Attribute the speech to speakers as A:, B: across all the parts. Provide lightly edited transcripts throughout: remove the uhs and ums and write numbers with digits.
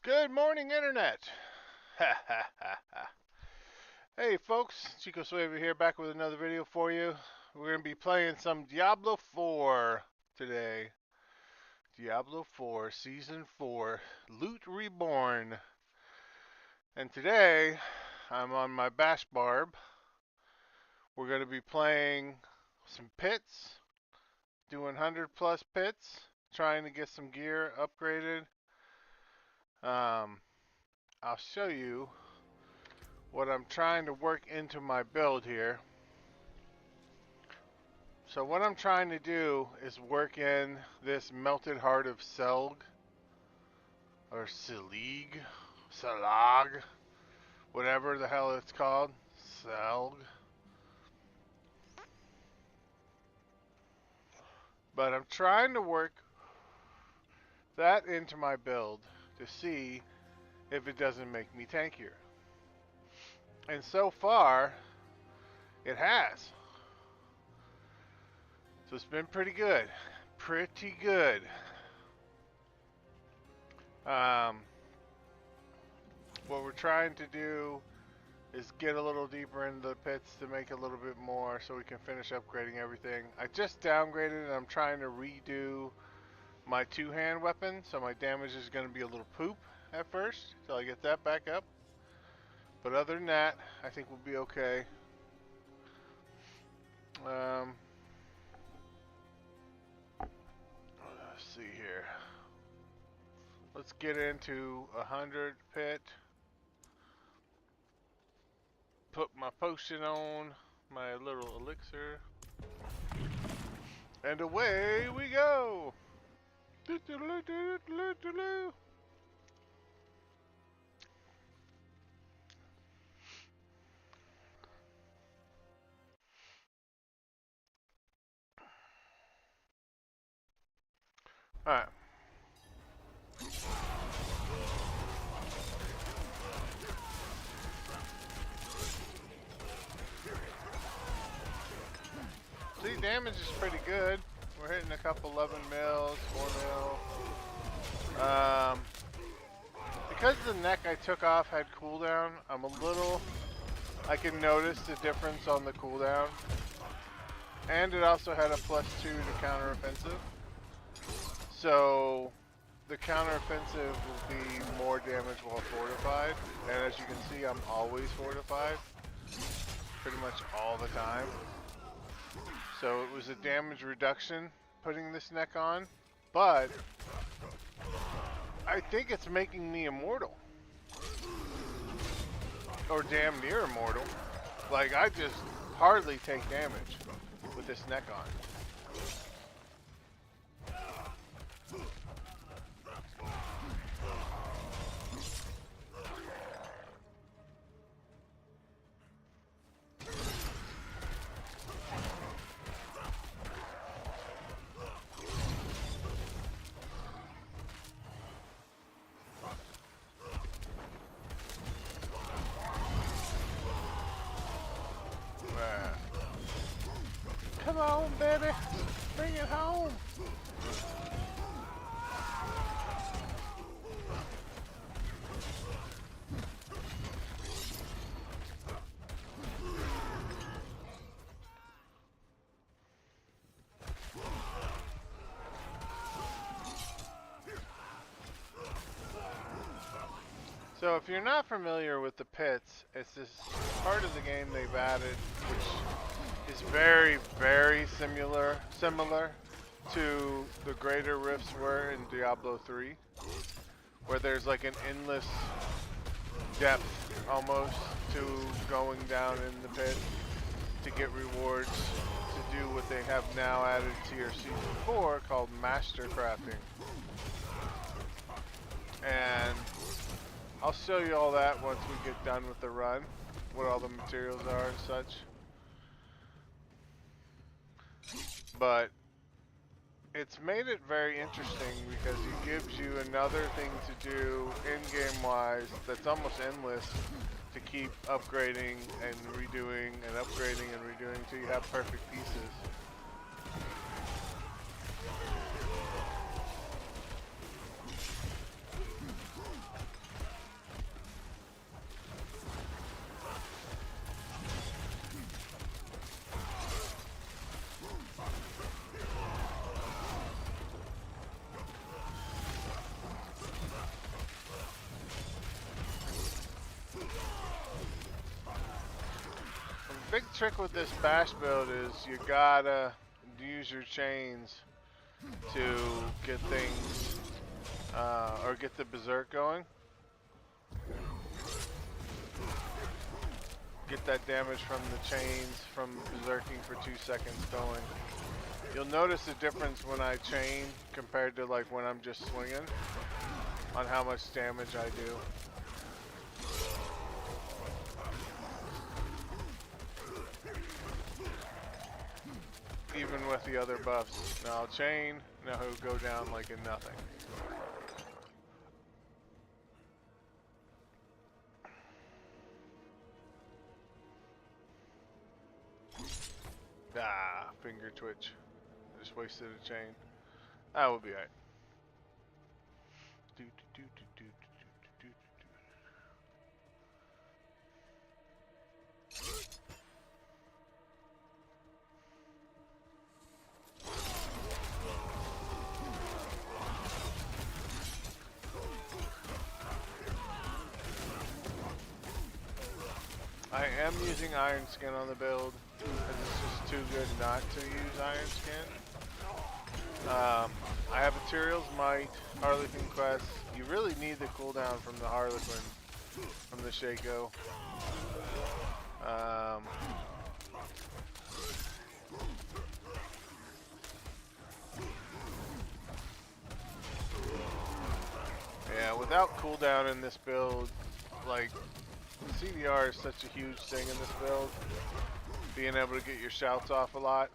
A: Good morning, Internet. Ha ha ha ha. Hey, folks, Chico Suave here, back with another video for you. We're going to be playing some Diablo 4 today. Diablo 4, Season 4, Loot Reborn. And today, I'm on my Bash Barb. We're going to be playing some pits, doing 100+ pits, trying to get some gear upgraded. I'll show you what I'm trying to work into my build here. So what I'm trying to do is work in this melted heart of Selg, or Salag, whatever the hell it's called, Selg. But I'm trying to work that into my build to see if it doesn't make me tankier. And so far, it has. So it's been pretty good. Pretty good. What we're trying to do is get a little deeper into the pits to make a little bit more so we can finish upgrading everything. I just downgraded and I'm trying to redo my two-hand weapon, so my damage is going to be a little poop at first until I get that back up. But other than that, I think we'll be okay. Let's see here. Let's get into 100 pit. Put my potion on, my little elixir. And away we go! Alright. See, damage is pretty good. We're hitting a couple 11 mils, 4 mil. Because the neck I took off had cooldown, I can notice the difference on the cooldown. And it also had a +2 to counter offensive. So the counter offensive will be more damage while fortified. And as you can see, I'm always fortified. Pretty much all the time. So it was a damage reduction putting this neck on, but I think it's making me immortal. Or damn near immortal. Like, I just hardly take damage with this neck on. Come on, baby. Bring it home. So if you're not familiar with the pits, it's this part of the game they've added, which is very, very similar to the greater rifts were in Diablo 3, where there's like an endless depth almost to going down in the pit to get rewards to do what they have now added to your Season 4 called Master Crafting. And I'll show you all that once we get done with the run, what all the materials are and such. But it's made it very interesting because it gives you another thing to do in-game wise that's almost endless to keep upgrading and redoing and upgrading and redoing until you have perfect pieces. big trick with this bash build is you gotta use your chains to get things, or get the berserk going. Get that damage from the chains from berserking for 2 seconds going. You'll notice the difference when I chain compared to like when I'm just swinging on how much damage I do. Even with the other buffs. Now I'll chain, now he'll go down like in nothing. Ah, finger twitch. I just wasted a chain. That will be alright. I am using Iron Skin on the build, because it's just too good not to use Iron Skin. I have Materials Might, Harlequin Quest. You really need the cooldown from the Harlequin, from the Shaco. Yeah, without cooldown in this build, like, CDR is such a huge thing in this build. Being able to get your shouts off a lot.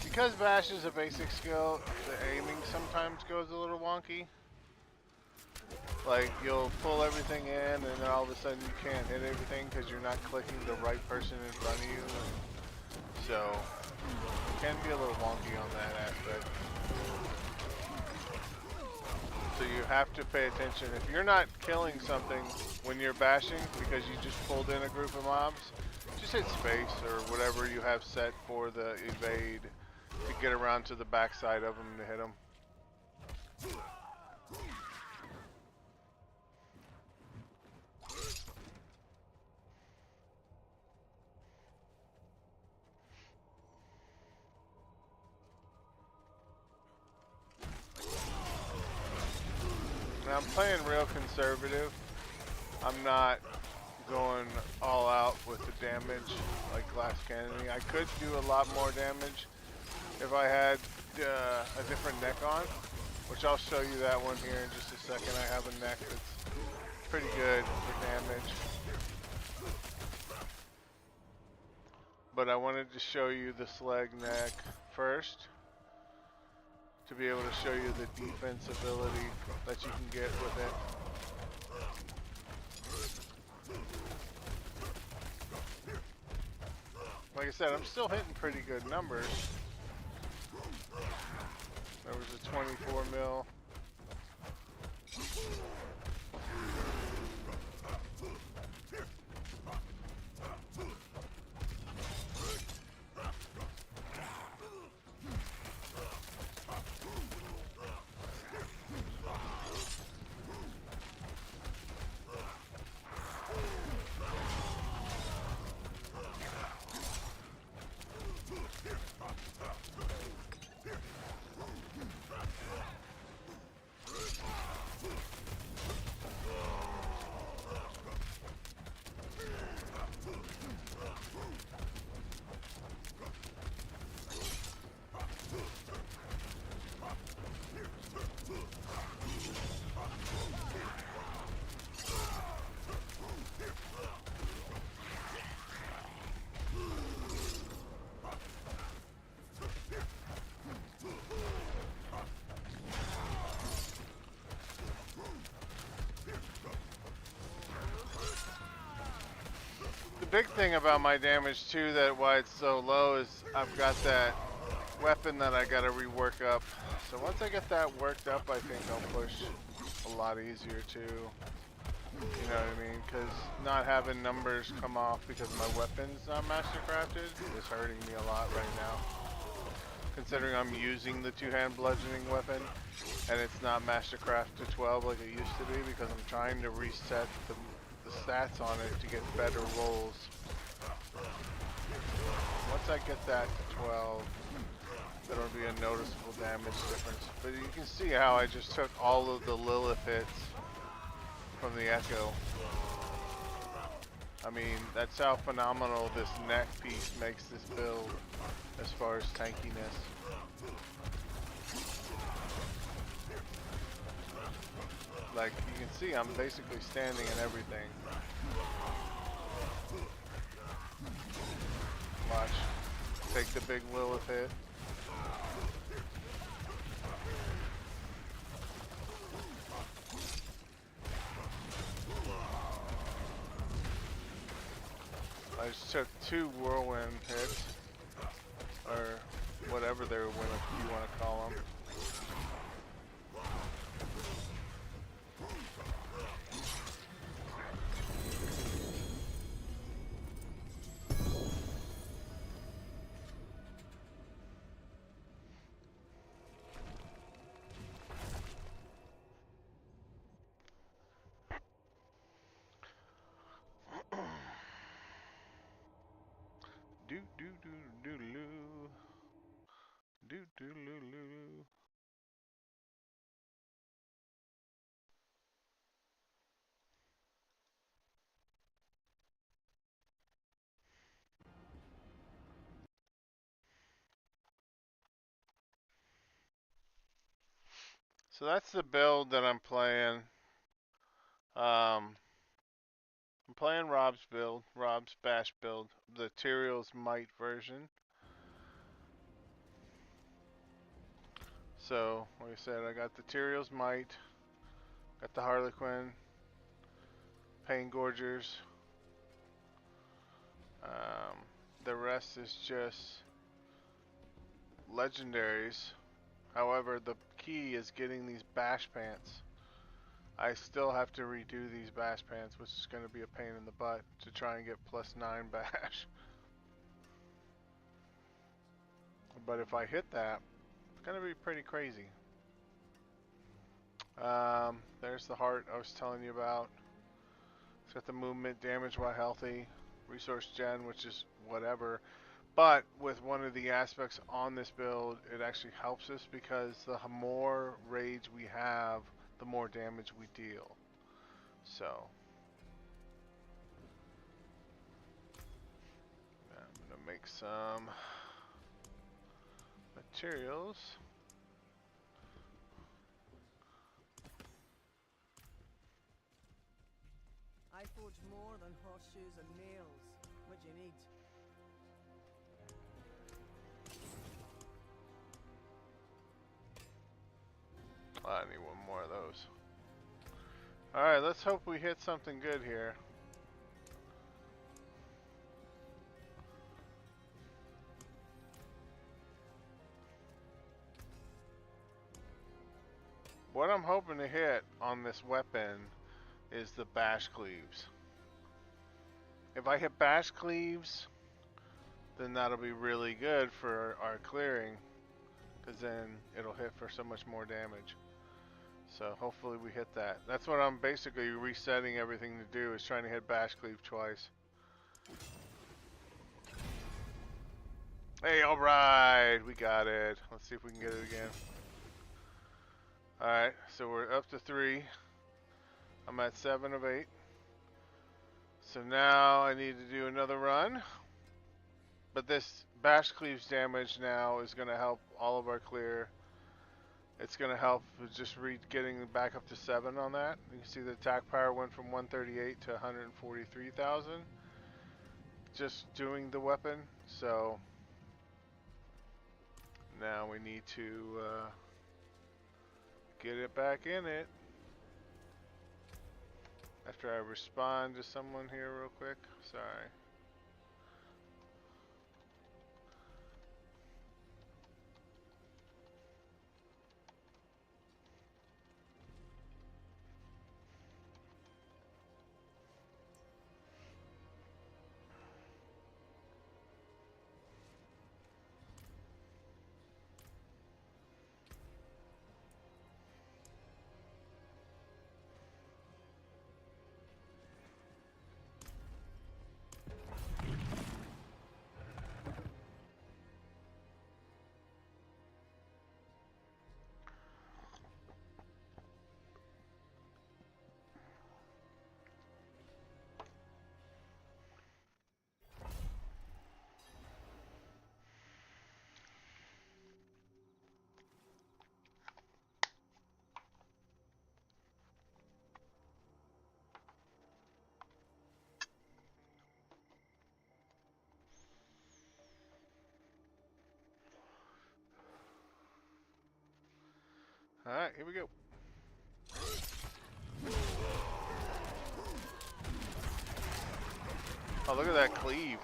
A: Because Bash is a basic skill, the aiming sometimes goes a little wonky. Like, you'll pull everything in and then all of a sudden you can't hit everything because you're not clicking the right person in front of you. So, it can be a little wonky on that aspect. So you have to pay attention. If you're not killing something when you're bashing because you just pulled in a group of mobs, just hit space or whatever you have set for the evade to get around to the backside of them to hit them. Now I'm playing real conservative. I'm not going all out with the damage like Glass Cannoning. I could do a lot more damage if I had a different neck on, which I'll show you that one here in just a second. I have a neck that's pretty good for damage. But I wanted to show you the Slag neck first to be able to show you the defense ability that you can get with it. Like I said, I'm still hitting pretty good numbers. There was a 24 mil. big thing about my damage too, that why it's so low, is I've got that weapon that I gotta rework up. So once I get that worked up, I think I'll push a lot easier too. You know what I mean? Because not having numbers come off because my weapon's not master crafted is hurting me a lot right now. Considering I'm using the two-hand bludgeoning weapon and it's not master craft to 12 like it used to be, because I'm trying to reset the stats on it to get better rolls. Once I get that to 12, there'll be a noticeable damage difference. But you can see how I just took all of the Lilith hits from the Echo. I mean, that's how phenomenal this neck piece makes this build as far as tankiness. Like, you can see I'm basically standing in everything. Watch. Take the big Lilith hit. I just took 2 whirlwind hits, or whatever they were, you want to call them. Do do do do loo. Do do loo loo. So that's the build that I'm playing. I'm playing Rob's build, Rob's bash build, the Tyrael's Might version. So, like I said, I got the Tyrael's Might, got the Harlequin, Pain Gorgers. The rest is just legendaries. However, the key is getting these bash pants. I still have to redo these bash pants, which is going to be a pain in the butt to try and get +9 bash. But if I hit that, it's going to be pretty crazy. There's the heart I was telling you about. It's got the movement, damage while healthy, resource gen, which is whatever. But with one of the aspects on this build, it actually helps us because the more rage we have, the more damage we deal. So, I'm going to make some materials.
B: I forge more than horseshoes and nails. What do you need?
A: I need one more of those. Alright, let's hope we hit something good here. What I'm hoping to hit on this weapon is the bash cleaves. If I hit bash cleaves, then that'll be really good for our clearing, because then it'll hit for so much more damage. So hopefully we hit that. That's what I'm basically resetting everything to do, is trying to hit bash cleave twice. Hey, alright, we got it. Let's see if we can get it again. Alright, so we're up to 3. I'm at 7 of 8. So now I need to do another run. But this bash cleaves damage now is going to help all of our clear. It's going to help with just getting back up to 7 on that. You can see the attack power went from 138 to 143,000 just doing the weapon. So now we need to get it back in it. After I respond to someone here real quick. Sorry. Alright, here we go. Oh, look at that cleave.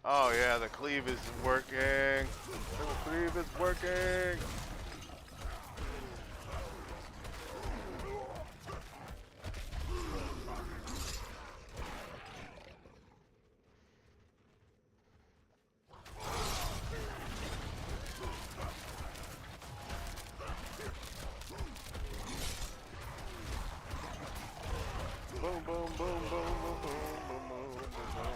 A: Oh yeah, the cleave is working. The cleave is working. Boom, boom, boom, boom, boom, boom, boom, boom, boom, boom.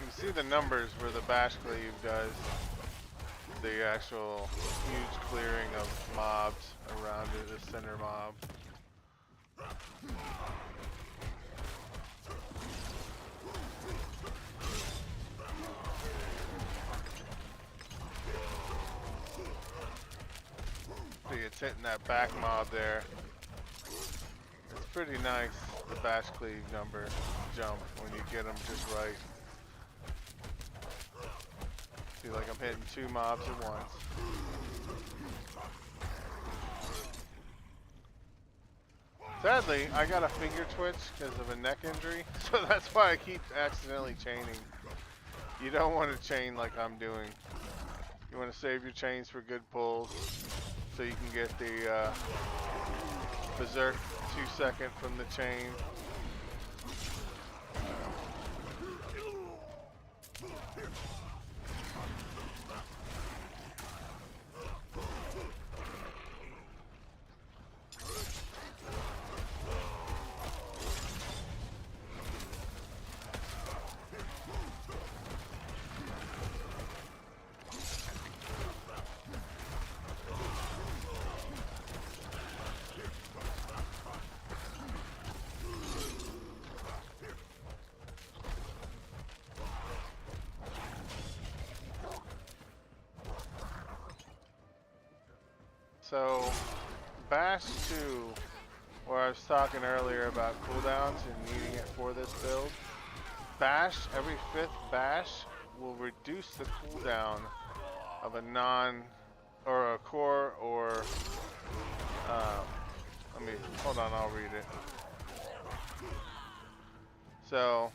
A: You can see the numbers where the bash cleave does the actual huge clearing of mobs around it, the center mob. See, it's hitting that back mob there. It's pretty nice, the bash cleave number jump, when you get them just right. See, like I'm hitting 2 mobs at once. Sadly, I got a finger twitch because of a neck injury, so that's why I keep accidentally chaining. You don't want to chain like I'm doing. You want to save your chains for good pulls, so you can get the berserk 2-second from the chain. So, Bash 2, where I was talking earlier about cooldowns and needing it for this build. Bash, every 5th bash will reduce the cooldown of a or a core, or, hold on, I'll read it. So,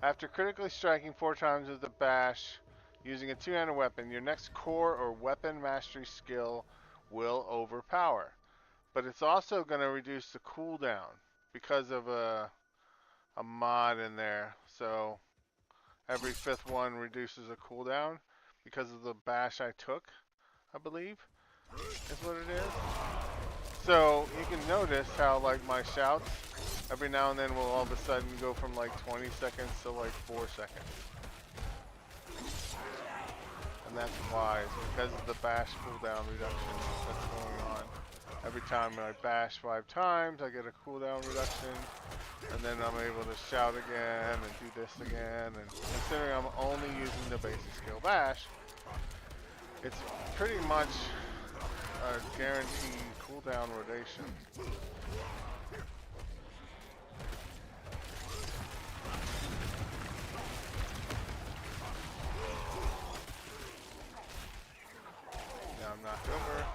A: after critically striking 4 times with the bash using a 2-handed weapon, your next core or weapon mastery skill will overpower. But it's also going to reduce the cooldown because of a mod in there. So every 5th one reduces a cooldown because of the bash I took, I believe, is what it is. So you can notice how, like, my shouts every now and then will all of a sudden go from like 20 seconds to like 4 seconds. And that's why, it's because of the bash cooldown reduction that's going on. Every time I bash 5 times, I get a cooldown reduction, and then I'm able to shout again and do this again. And considering I'm only using the basic skill bash, it's pretty much a guaranteed cooldown rotation. Now I'm knocked over.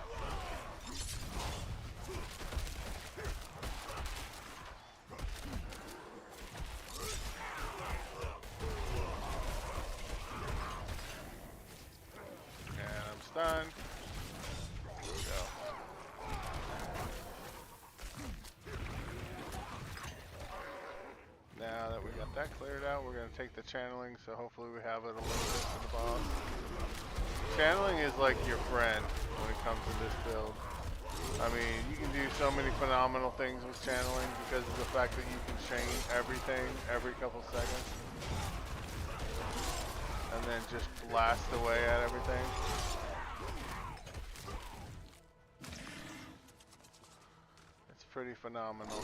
A: And I'm stunned. There we go. cleared out. We're going to take the channeling, so hopefully we have it a little bit for the boss. Channeling is like your friend when it comes to this build. I mean, you can do so many phenomenal things with channeling because of the fact that you can chain everything every couple seconds. And then just blast away at everything. It's pretty phenomenal.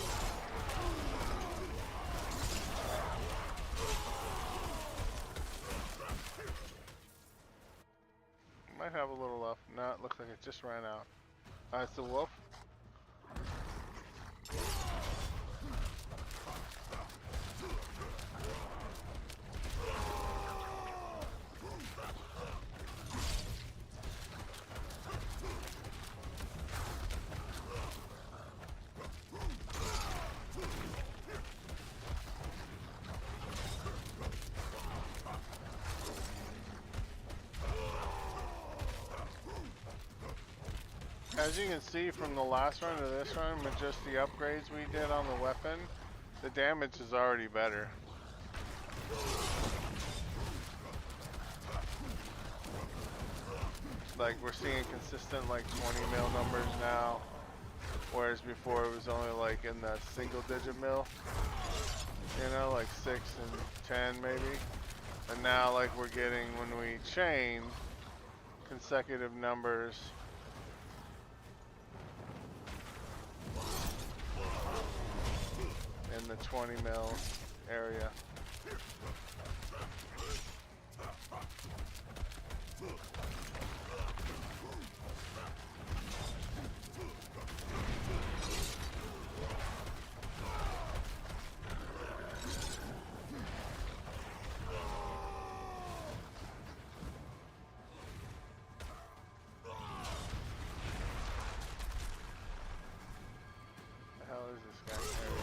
A: Might have a little left. No, it looks like it just ran out. It's the wolf. As you can see from the last run to this run, with just the upgrades we did on the weapon, the damage is already better. Like, we're seeing consistent like 20 mil numbers now, whereas before it was only like in the single digit mil. You know, like 6 and 10 maybe. And now like we're getting, when we chain, consecutive numbers. In the 20 mil area. The hell is this guy carrying?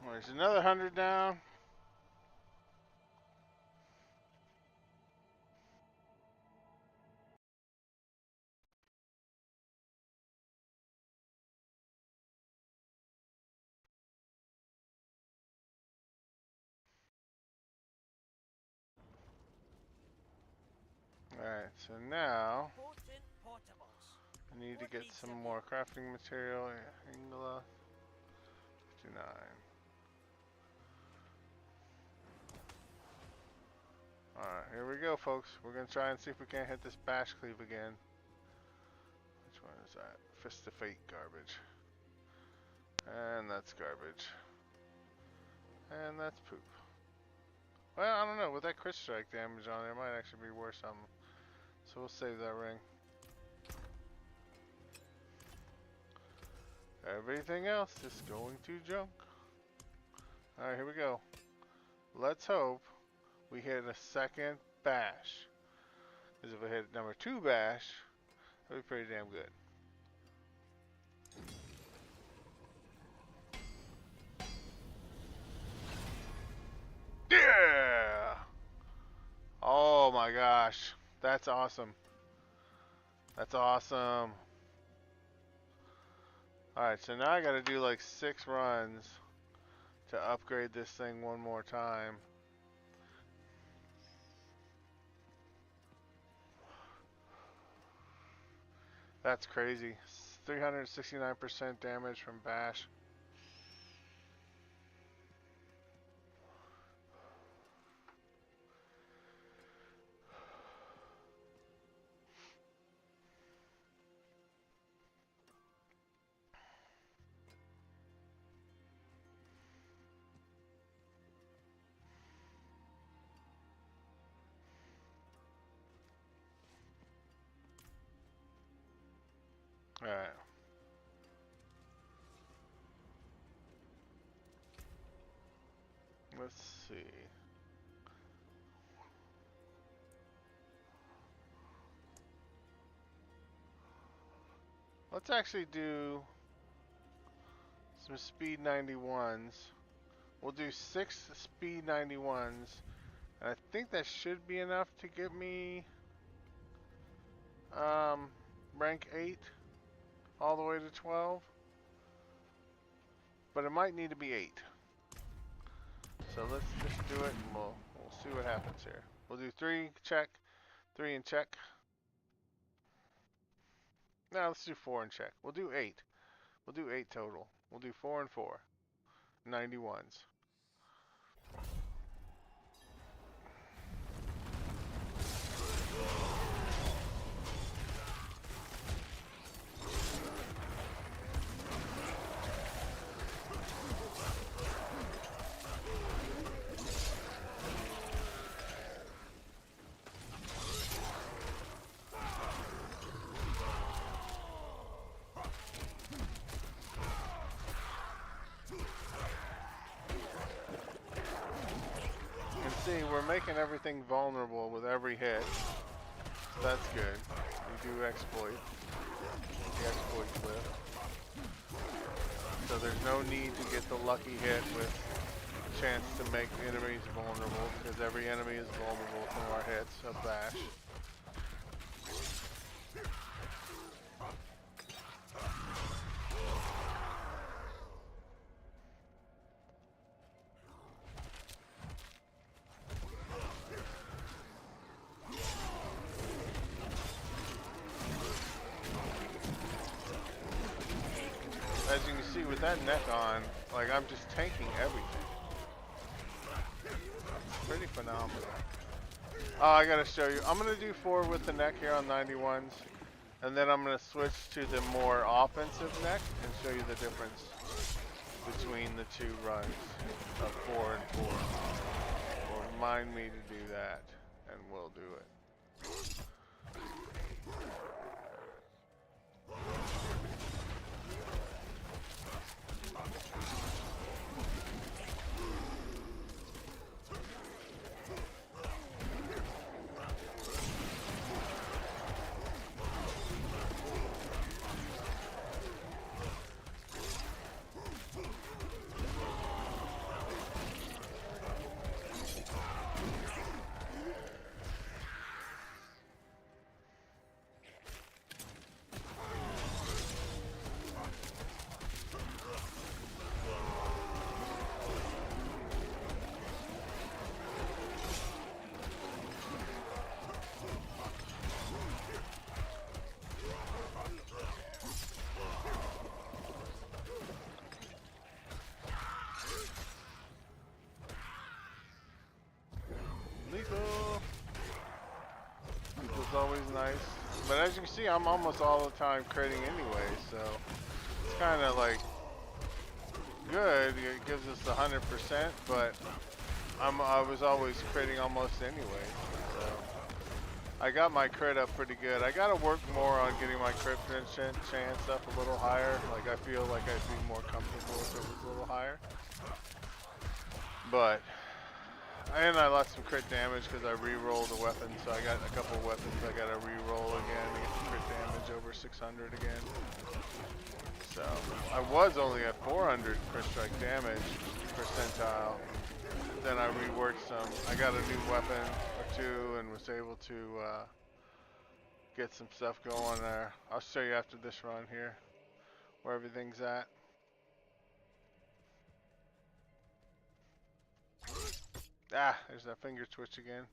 A: There's another 100 down. Alright, so now I need to get some more crafting material. Ingla 59. Alright, here we go, folks. We're gonna try and see if we can't hit this bash cleave again. Which one is that? Fist of Fate garbage. And that's garbage. And that's poop. Well, I don't know. With that crit strike damage on there, it might actually be worth something. So we'll save that ring. Everything else is going to junk. Alright, here we go. Let's hope we hit a second bash. Because if we hit number 2 bash, that'd be pretty damn good. Yeah! Oh my gosh. That's awesome. That's awesome. Alright, so now I gotta do like 6 runs to upgrade this thing one more time. That's crazy. 369% damage from bash. Alright. Let's see. Let's actually do some speed 91s. We'll do 6 speed 91s. And I think that should be enough to get me rank 8 all the way to 12. But it might need to be 8. So let's just do it and we'll see what happens here. We'll do 3 check, 3 and check. Now let's do 4 and check. We'll do 8. We'll do 8 total. We'll do 4 and 4. 91s. See, we're making everything vulnerable with every hit. So that's good. We do exploit. The exploit cliff. So there's no need to get the lucky hit with a chance to make enemies vulnerable, because every enemy is vulnerable to our hits of bash. As you can see with that neck on, like I'm just tanking everything. It's pretty phenomenal. Oh, I gotta show you. I'm gonna do 4 with the neck here on 91s, and then I'm gonna switch to the more offensive neck and show you the difference between the 2 runs of 4 and 4. Well, remind me to do that, and we'll do it. People's always nice. But as you can see, I'm almost all the time critting anyway, so it's kind of like good. It gives us 100%, but I was always critting almost anyway. So I got my crit up pretty good. I got to work more on getting my crit chance up a little higher. Like I feel like I'd be more comfortable if it was a little higher. But and I lost some crit damage because I re-rolled a weapon, so I got a couple weapons I got to re-roll again to get the crit damage over 600 again. So I was only at 400 crit strike damage percentile. Then I reworked some. I got a new weapon or 2 and was able to get some stuff going there. I'll show you after this run here where everything's at. Ah, there's that finger twitch again.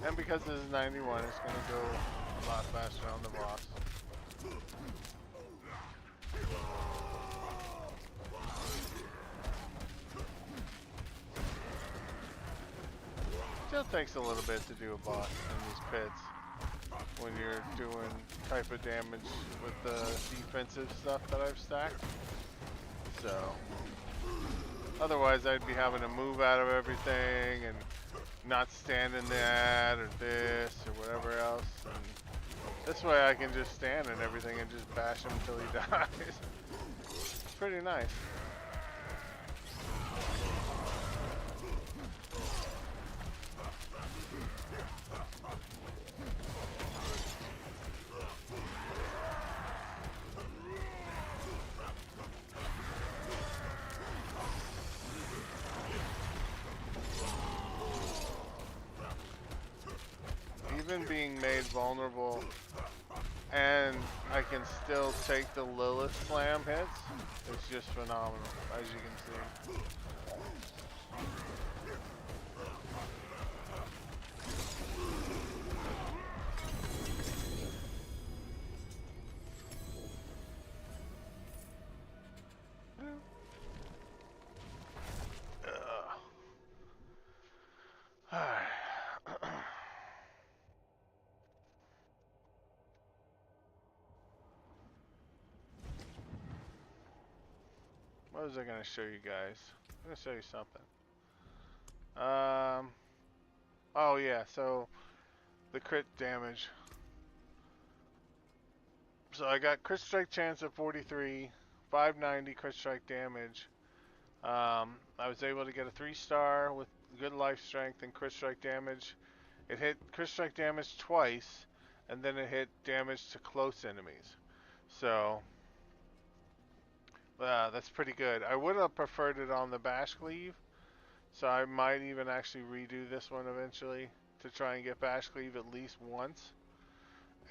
A: And because this is 91, it's going to go a lot faster on the boss. Still takes a little bit to do a boss in these pits when you're doing type of damage with the defensive stuff that I've stacked. So, otherwise I'd be having to move out of everything and not stand in that or this or whatever else. And this way I can just stand in everything and just bash him until he dies. It's pretty nice. Even being made vulnerable and I can still take the Lilith Slam hits, it's just phenomenal, as you can see. What was I going to show you guys? I'm going to show you something. Oh yeah, so the crit damage. So I got crit strike chance of 43, 590 crit strike damage. I was able to get a 3-star with good life strength and crit strike damage. It hit crit strike damage twice, and then it hit damage to close enemies. So that's pretty good. I would have preferred it on the bash cleave, so I might even actually redo this one eventually to try and get bash cleave at least once,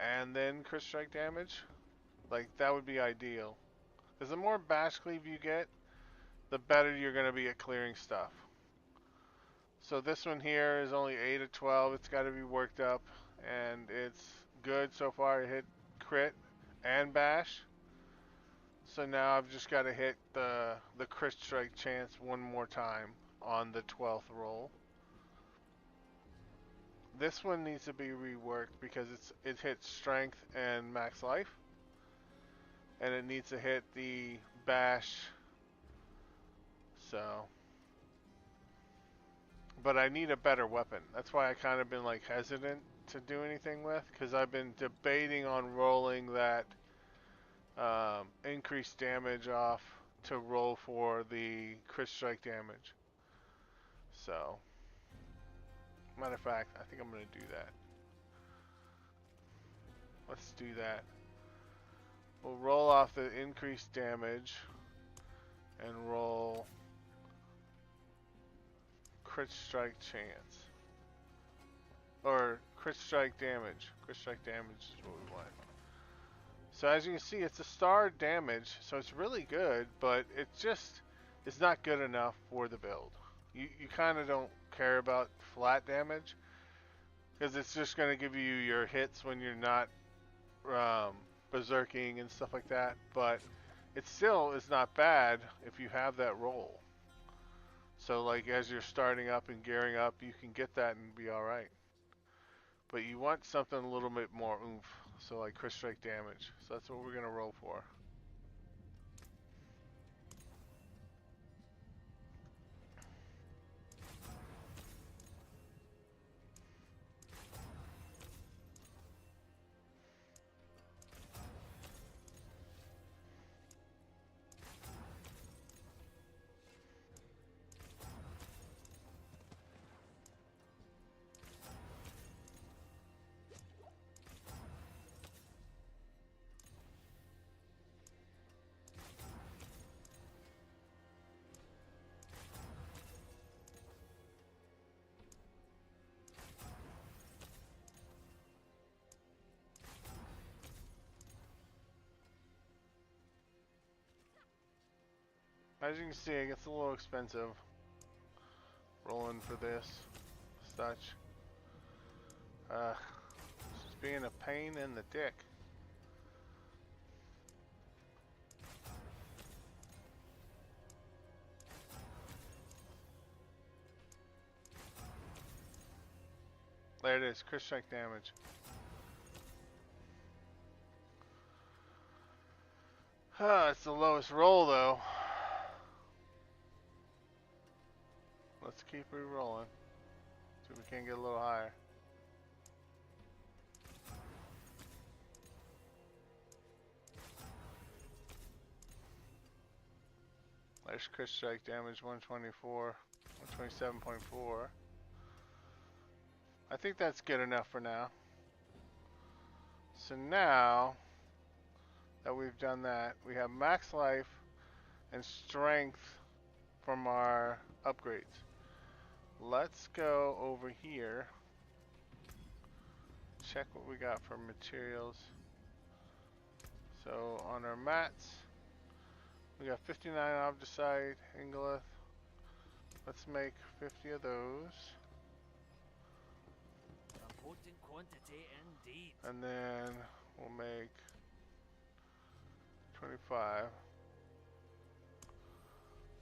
A: and then crit strike damage. Like, that would be ideal. Because the more bash cleave you get, the better you're going to be at clearing stuff. So this one here is only 8 of 12. It's got to be worked up, and it's good so far. It hit crit and bash. So now I've just got to hit the crit strike chance one more time on the 12th roll. This one needs to be reworked because it hits strength and max life, and it needs to hit the bash. So, but I need a better weapon. That's why I kind of been like hesitant to do anything with, because I've been debating on rolling that increased damage off to roll for the crit strike damage. So, matter of fact, I think I'm going to do that. Let's do that. We'll roll off the increased damage and roll crit strike chance. Or crit strike damage. Crit strike damage is what we want. So as you can see, it's a star damage, so it's really good, but it's not good enough for the build. You kind of don't care about flat damage, because it's just going to give you your hits when you're not berserking and stuff like that, but it still is not bad if you have that roll. So like as you're starting up and gearing up, you can get that and be alright. But you want something a little bit more oomph, so like crit strike damage. So that's what we're going to roll for. As you can see, it gets a little expensive rolling for this such. Just being a pain in the dick. There it is, crit strike damage. It's the lowest roll though. Let's keep re-rolling. See if we can get a little higher. There's crit strike damage 124, 127.4. I think that's good enough for now. So now that we've done that, we have max life and strength from our upgrades. Let's go over here. Check what we got for materials. So on our mats, we got 59 obdicite, ingolith. Let's make 50 of those.
C: A potent quantity indeed.
A: And then we'll make 25.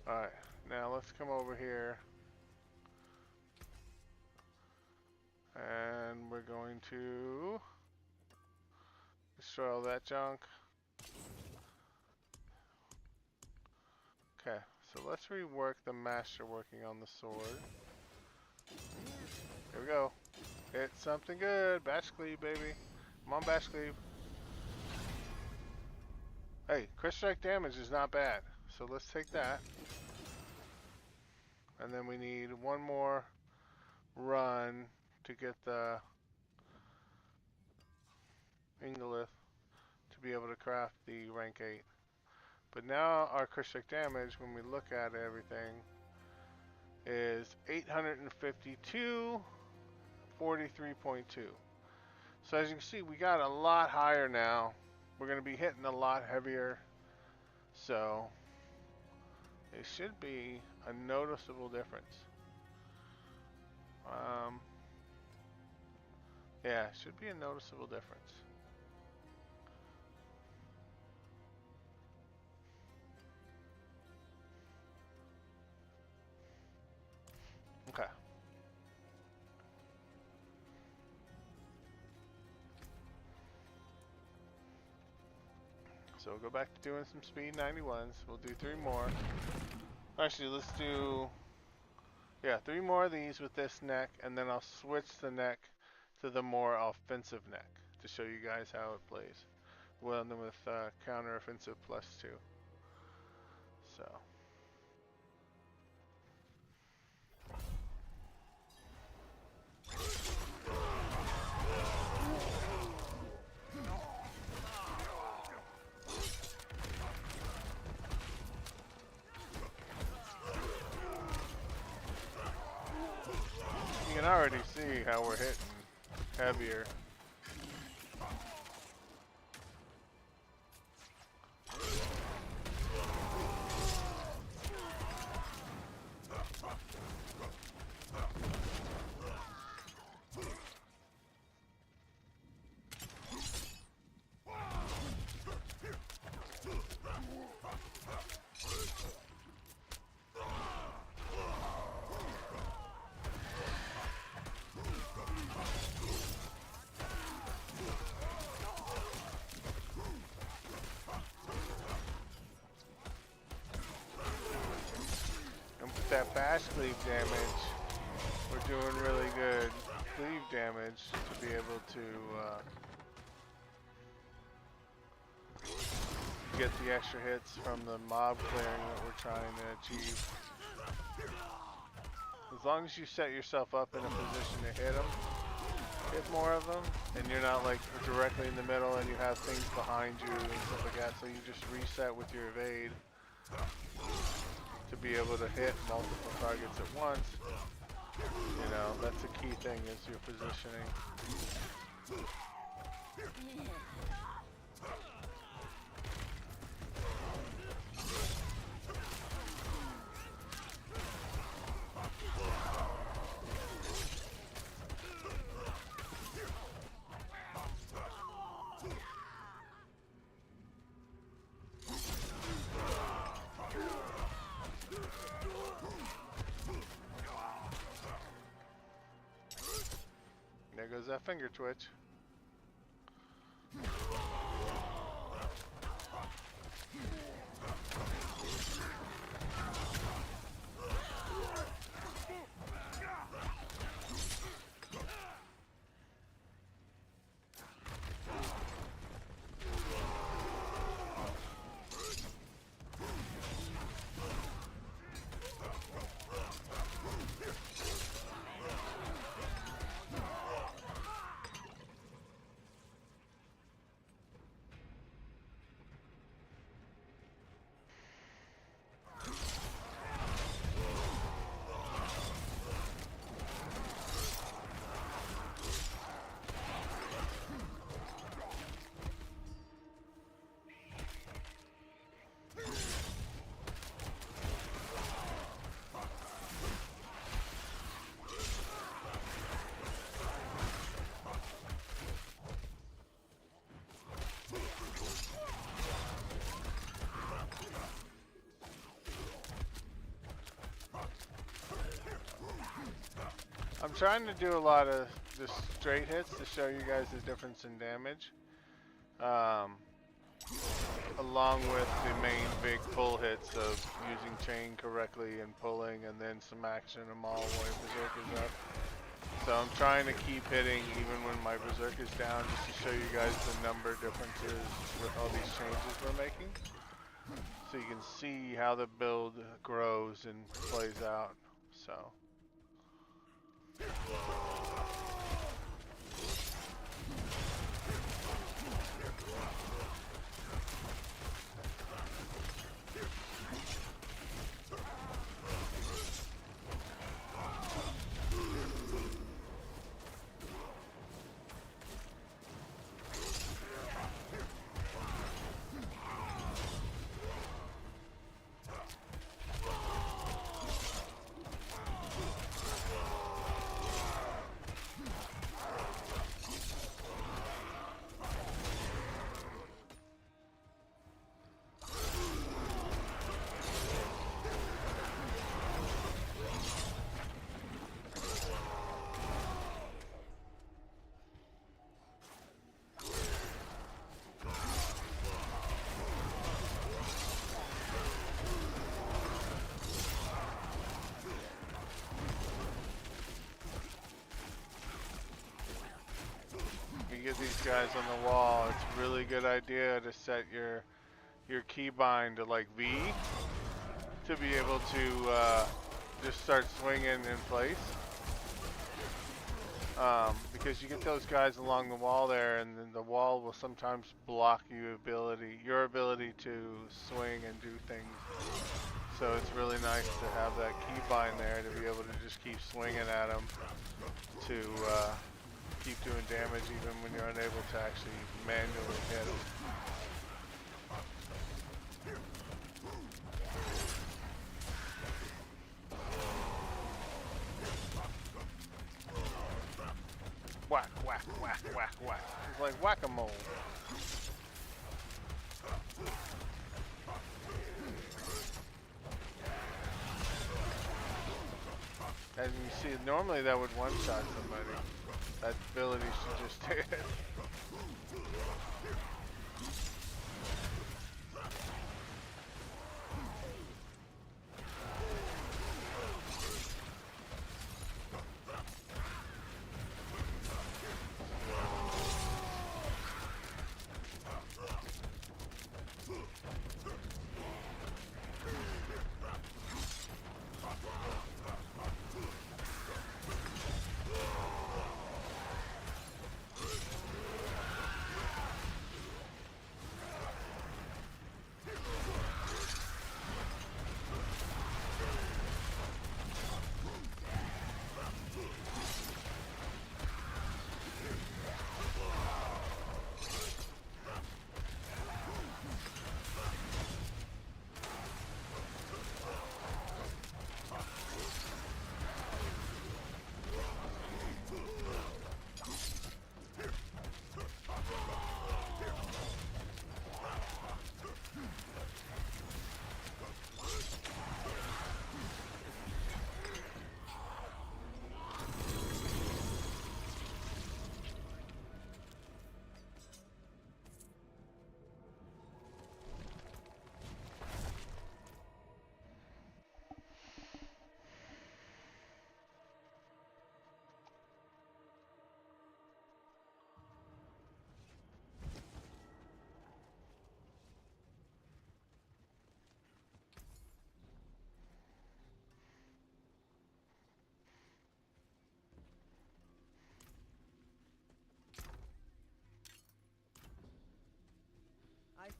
A: Alright, now let's come over here. And we're going to destroy all that junk. Okay, so let's rework the master working on the sword. Here we go. Hit something good. Bash cleave, baby. Come on, bash cleave. Hey, crit strike damage is not bad. So let's take that. And then we need one more run to get the ingolith to be able to craft the rank 8. But now our crit strike damage, when we look at everything, is 852, 43.2. So as you can see, we got a lot higher now. We're going to be hitting a lot heavier. So it should be a noticeable difference. Yeah, it should be a noticeable difference. Okay. So we'll go back to doing some speed 91s. We'll do 3 more. Actually, let's do, yeah, 3 more of these with this neck, and then I'll switch the neck to the more offensive neck to show you guys how it plays. Well, and then with counter offensive +2. So. You can already see how we're hitting heavier. That bash cleave damage, we're doing really good cleave damage to be able to get the extra hits from the mob clearing that we're trying to achieve. As long as you set yourself up in a position to hit them, hit more of them, and you're not like directly in the middle and you have things behind you and stuff like that, so you just reset with your evade to be able to hit multiple targets at once. You know, that's a key thing, is your positioning. There's that finger twitch. I'm trying to do a lot of just straight hits to show you guys the difference in damage. Along with the main big pull hits of using chain correctly and pulling, and then some action and maul while Berserker's up. So I'm trying to keep hitting even when my Berserker's down, just to show you guys the number differences with all these changes we're making. So you can see how the build grows and plays out. So. You get these guys on the wall, it's a really good idea to set your keybind to like V to be able to just start swinging in place. Because you get those guys along the wall there, and then the wall will sometimes block your ability to swing and do things. So it's really nice to have that keybind there to be able to just keep swinging at them to keep doing damage even when you're unable to actually manually hit them. Whack, whack, whack, whack, whack. It's like whack-a-mole. As you see, normally that would one-shot somebody. That ability should just hit.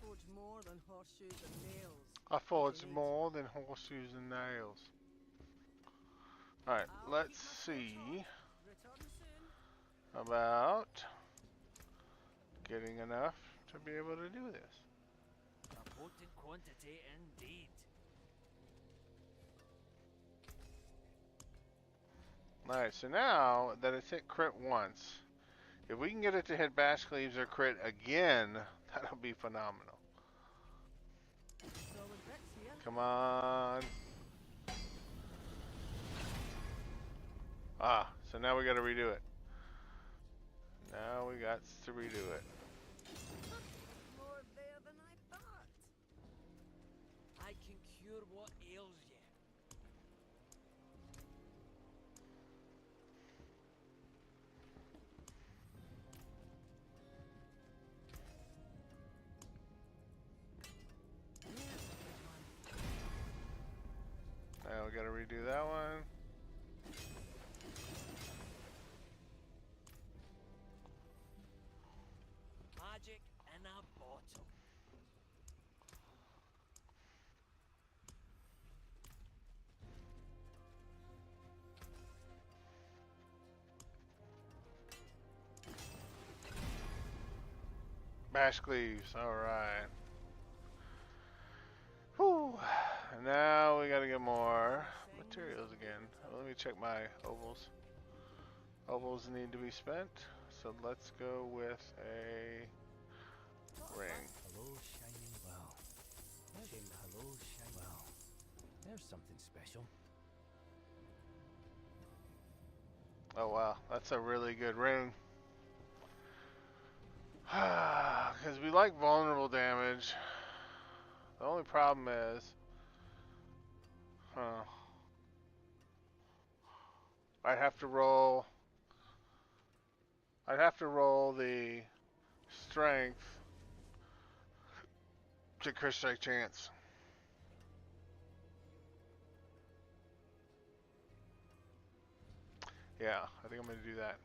B: forge more than horseshoes and nails.
A: I
B: What
A: forge
B: you need.
A: more than horseshoes and nails. Alright,
B: I'll
A: let's
B: keep my
A: see
B: torch hot. Return soon.
A: about getting enough to be able to do this.
C: A potent quantity indeed.
A: Alright, so now that it's hit crit once, if we can get it to hit bash cleaves or crit again, that'll be phenomenal.
B: Solid bricks here.
A: Come on. Ah, so now we gotta redo it. Now we got to redo it.
B: More there than I thought.
C: I can cure what ails you.
A: Now we gotta redo that one.
C: Magic in a bottle.
A: Bash cleaves, alright. Whew. And now we gotta get more materials again. Let me check my ovals. Ovals need to be spent, so let's go with a ring.
D: Hello, shining well. Hello, shining well. There's something special.
A: Oh wow, that's a really good ring. Because we like vulnerable damage. The only problem is, I'd have to roll the strength to crit strike chance. Yeah, I think I'm gonna do that.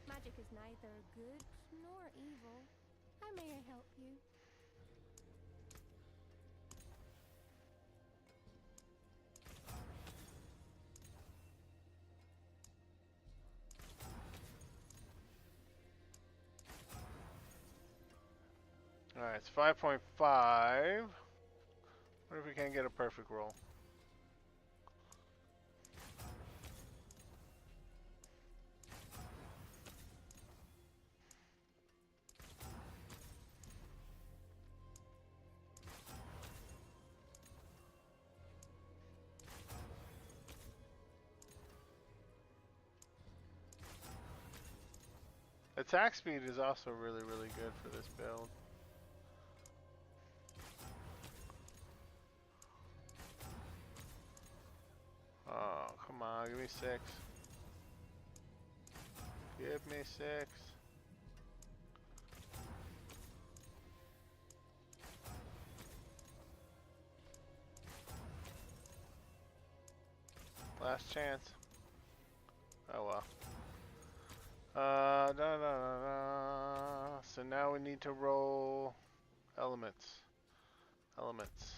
E: Magic is neither good nor evil. How may I help you?
A: Alright, it's 5.5. What if we can't get a perfect roll? Attack speed is also really, really good for this build. Oh, come on, give me 6. Give me 6. Last chance. Oh well. Da, da, da, da. So now we need to roll elements. Elements.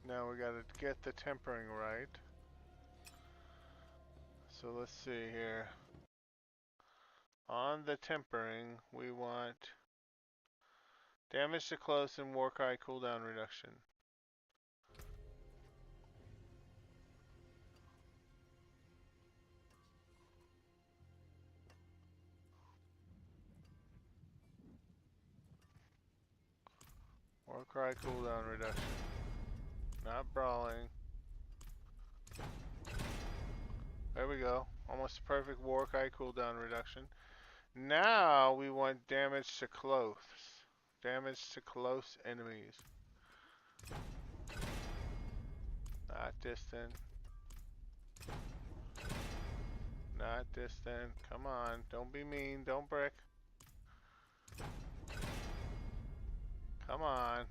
A: Now we gotta get the tempering right. So let's see here. On the tempering, we want damage to close and Warcry cooldown reduction. Warcry cooldown reduction. Not brawling. There we go. Almost a perfect Warcry cooldown reduction. Now we want damage to close. Damage to close enemies. Not distant. Not distant. Come on. Don't be mean. Don't brick. Come on.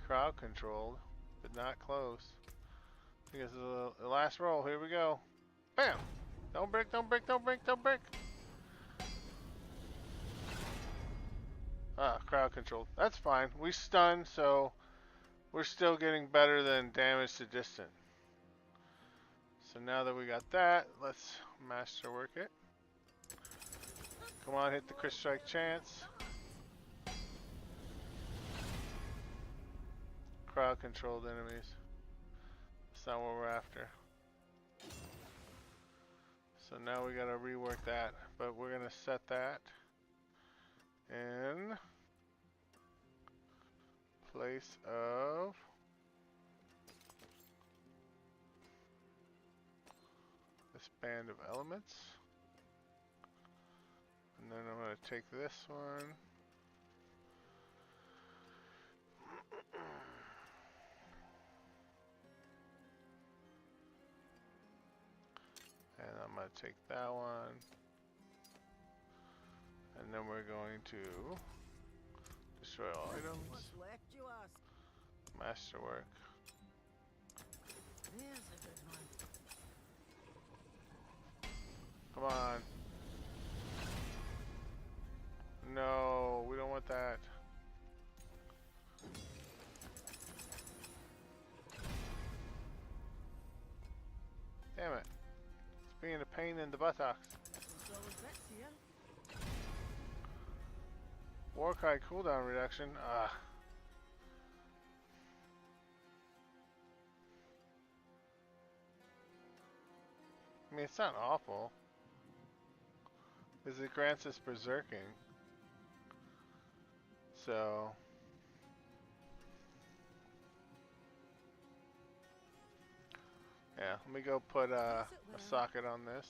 A: Crowd controlled, but not close. Because of the last roll. Here we go. Bam! Don't brick, don't brick, don't brick, don't brick. Ah, crowd controlled. That's fine. We stunned, so we're still getting better than damage to distant. So now that we got that, let's masterwork it. Come on, hit the crit strike chance. Crowd controlled enemies. That's not what we're after. So now we gotta rework that, but we're gonna set that in place of this band of elements. And then I'm gonna take this one. And I'm going to take that one. And then we're going to destroy all items.
B: What's left, you ask?
A: Masterwork.
B: There's a good one.
A: Come on. No, we don't want that. Damn it. It's being a pain in the buttocks.
B: Solid bits here.
A: Warcry cooldown reduction. Ah. I mean, it's not awful. Because it grants us berserking. So. Yeah, let me go put a socket on this.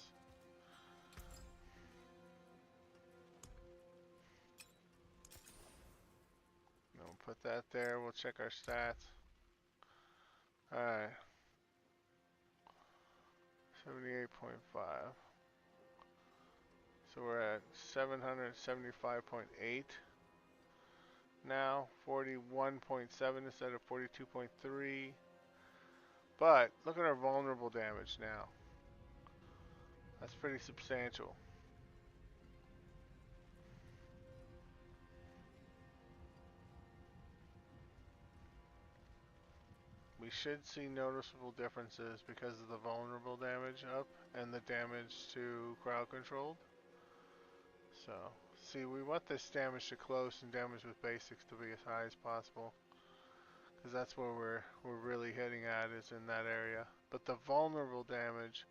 A: And we'll put that there. We'll check our stats. Alright. 78.5. So we're at 775.8. Now 41.7 instead of 42.3. But look at our vulnerable damage now. That's pretty substantial. We should see noticeable differences because of the vulnerable damage up and the damage to crowd controlled. So, see, we want this damage to close and damage with basics to be as high as possible. Because that's where we're really hitting at, is in that area. But the vulnerable damage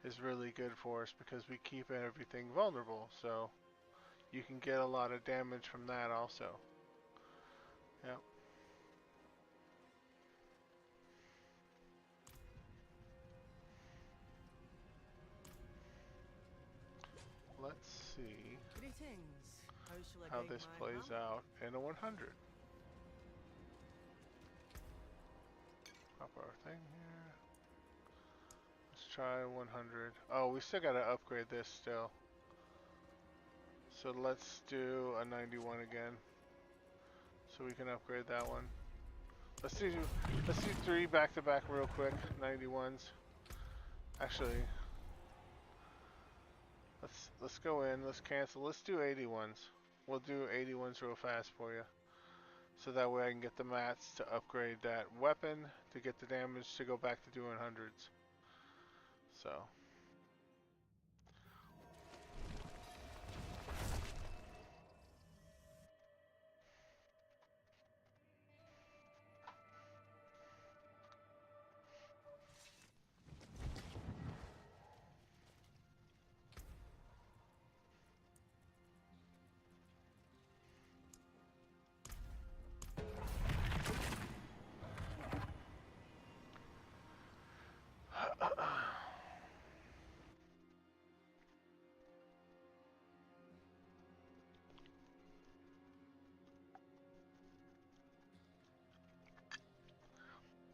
A: is really good for us because we keep everything vulnerable. So, you can get a lot of damage from that also. Yep. Let's see
B: Greetings. How shall I
A: how
B: guide
A: this
B: my
A: plays
B: path?
A: out in a 100. Pop our thing here. Let's try 100. Oh, we still gotta upgrade this still. So let's do a 91 again. So we can upgrade that one. Let's do 3 back to back real quick. 91s. Actually, let's go in. Let's cancel. Let's do 81s. We'll do 81s real fast for you. So that way I can get the mats to upgrade that weapon to get the damage to go back to doing hundreds. So.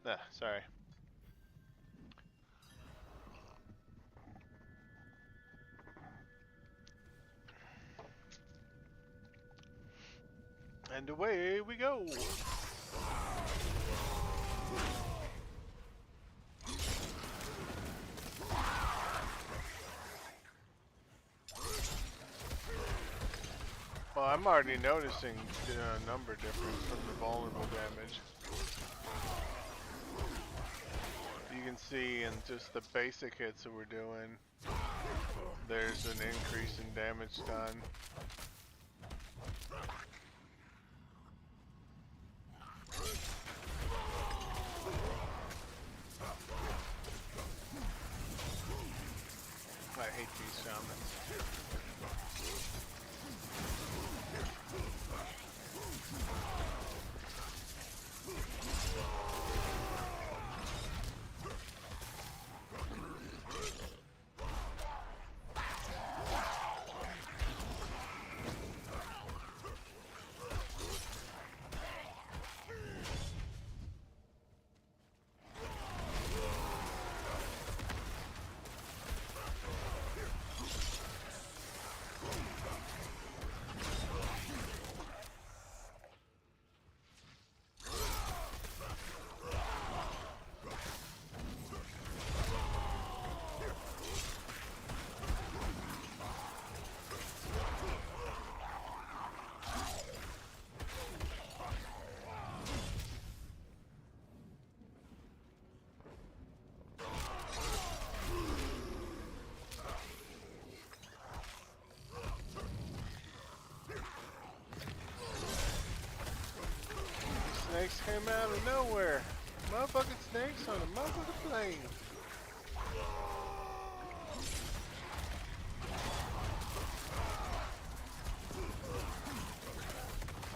A: Ah, sorry. And away we go. Well, I'm already noticing a number difference from the vulnerable damage. You can see in just the basic hits that we're doing, there's an increase in damage done. I hate these shamans. Snakes came out of nowhere. Motherfucking snakes on a motherfucking plane.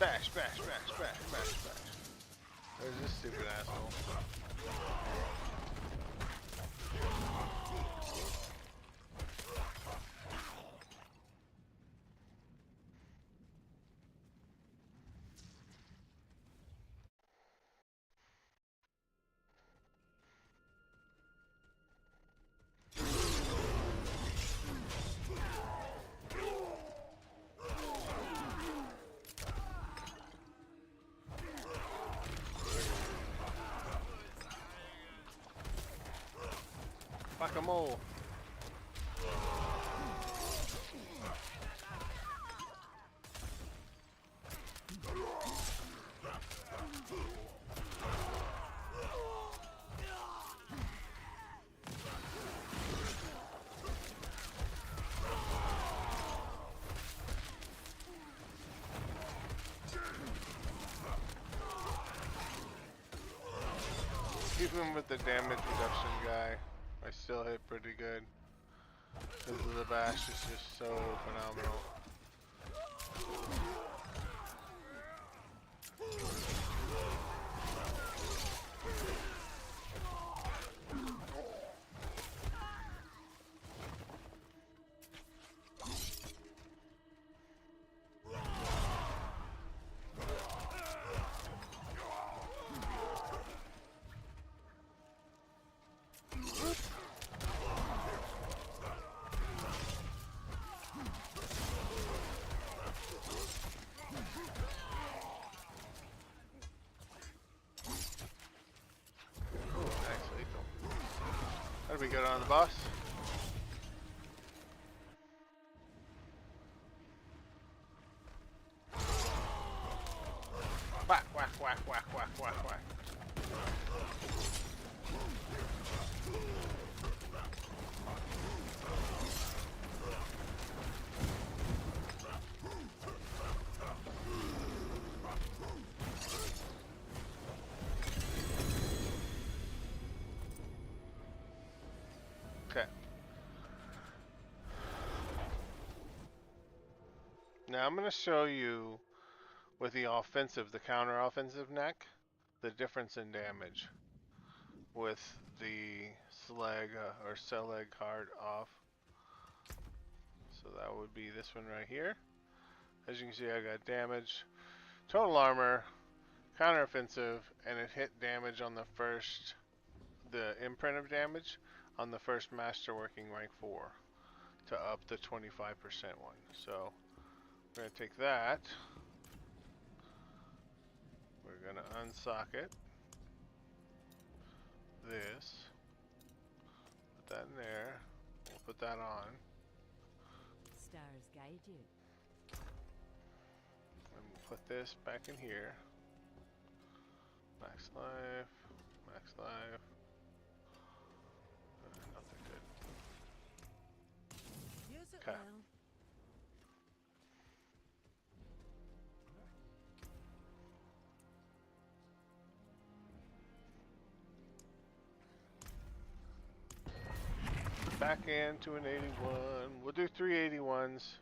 A: Bash, bash, bash, bash, bash, bash. There's this stupid asshole. Whack-a-mole. Even with the damage reduction guy, I still hit pretty good. Because the bash is just so phenomenal. How do we get on the boss? Whack, whack, whack, whack, whack, whack, whack. Okay. Now I'm going to show you with the offensive, the counter-offensive neck, the difference in damage with the slag or Seleg card off. So that would be this one right here. As you can see, I got damage, total armor, counteroffensive, and it hit damage on the first, the imprint of damage on the first masterworking rank 4 to up the 25% one. So we're going to take that. We're going to unsocket this. Put that in there. We'll put that on.
F: Stars guide you.
A: And we'll put this back in here. Max life. Max life. Nothing good.
B: Use it
A: 'Kay.
B: well.
A: Back into an 81. We'll do 3 81s,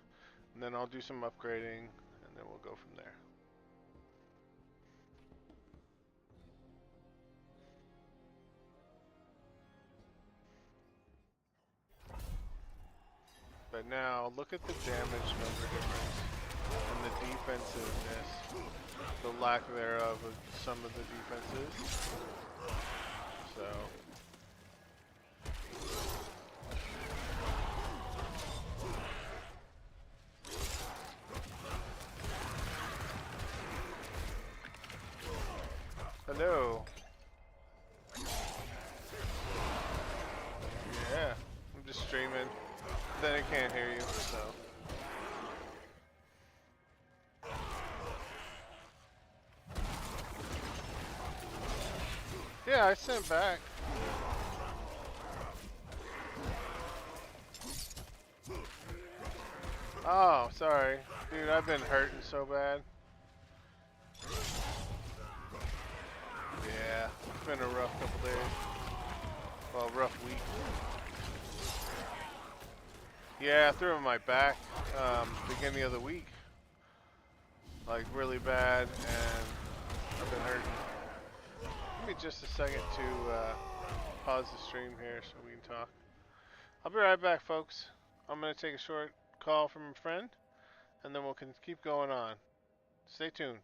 A: and then I'll do some upgrading, and then we'll go from there. But now, look at the damage number difference, and the defensiveness, the lack thereof of some of the defenses. So... Hello. Yeah, I'm just streaming. Then I can't hear you, so. Yeah, I sent back. Oh, sorry. Dude, I've been hurting so bad. Yeah, it's been a rough couple days. Well, rough week. Yeah, I threw in my back beginning of the week. Like really bad, and I've been hurting. Give me just a second to pause the stream here so we can talk. I'll be right back, folks. I'm going to take a short call from a friend, and then we'll keep going on. Stay tuned.